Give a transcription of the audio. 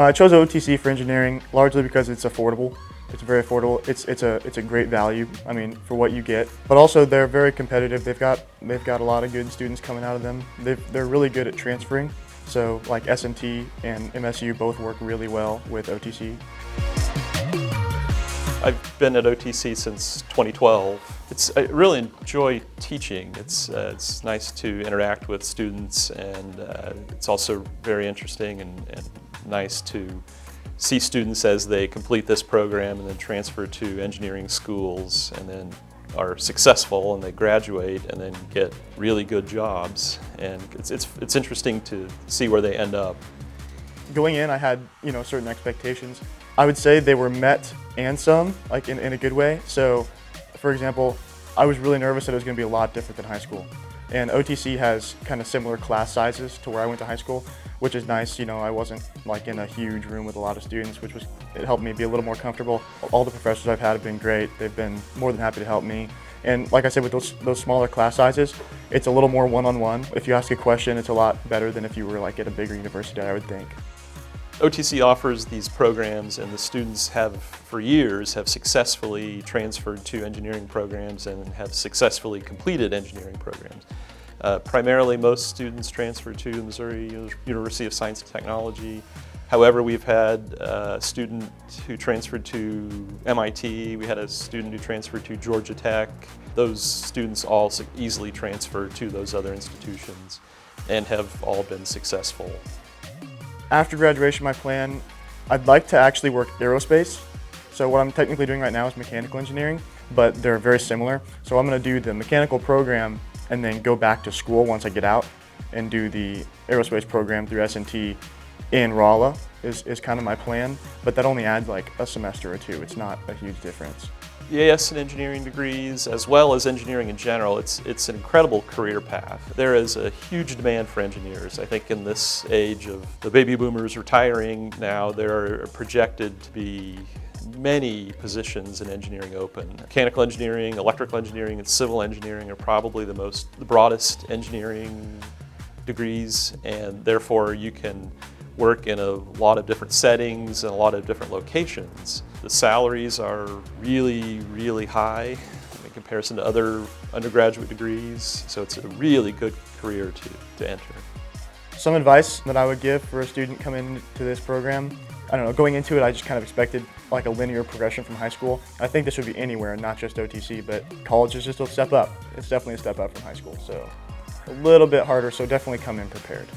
I chose OTC for engineering largely because it's affordable. It's very affordable. It's a great value. I mean, for what you get. But also they're very competitive. They've got a lot of good students coming out of them. They're really good at transferring. So like SMT and MSU both work really well with OTC. I've been at OTC since 2012. I really enjoy teaching. It's nice to interact with students, and it's also very interesting and nice to see students as they complete this program and then transfer to engineering schools and then are successful and they graduate and then get really good jobs. And it's interesting to see where they end up. Going in, I had certain expectations. I would say they were met and some, like in a good way. So, for example, I was really nervous that it was going to be a lot different than high school. And OTC has kind of similar class sizes to where I went to high school, which is nice. I wasn't like in a huge room with a lot of students, it helped me be a little more comfortable. All the professors I've had have been great. They've been more than happy to help me. And like I said, with those smaller class sizes, it's a little more one-on-one. If you ask a question, it's a lot better than if you were like at a bigger university, I would think. OTC offers these programs, and the students have successfully transferred to engineering programs and have successfully completed engineering programs. Primarily, most students transfer to Missouri University of Science and Technology. However, we've had a student who transferred to MIT. We had a student who transferred to Georgia Tech. Those students all easily transfer to those other institutions and have all been successful. After graduation, my plan, I'd like to actually work aerospace. So what I'm technically doing right now is mechanical engineering, but they're very similar. So I'm going to do the mechanical program and then go back to school once I get out and do the aerospace program through S&T in Rolla is kind of my plan, but that only adds like a semester or two. It's not a huge difference. EAS and engineering degrees, as well as engineering in general, it's an incredible career path. There is a huge demand for engineers. I think in this age of the baby boomers retiring now, there are projected to be many positions in engineering open. Mechanical engineering, electrical engineering, and civil engineering are probably the broadest engineering degrees, and therefore you can work in a lot of different settings and a lot of different locations. The salaries are really, really high in comparison to other undergraduate degrees, so it's a really good career to enter. Some advice that I would give for a student coming into this program, I don't know, going into it I just kind of expected like a linear progression from high school. I think this would be anywhere, not just OTC, but college is just a step up. It's definitely a step up from high school, so a little bit harder, so definitely come in prepared.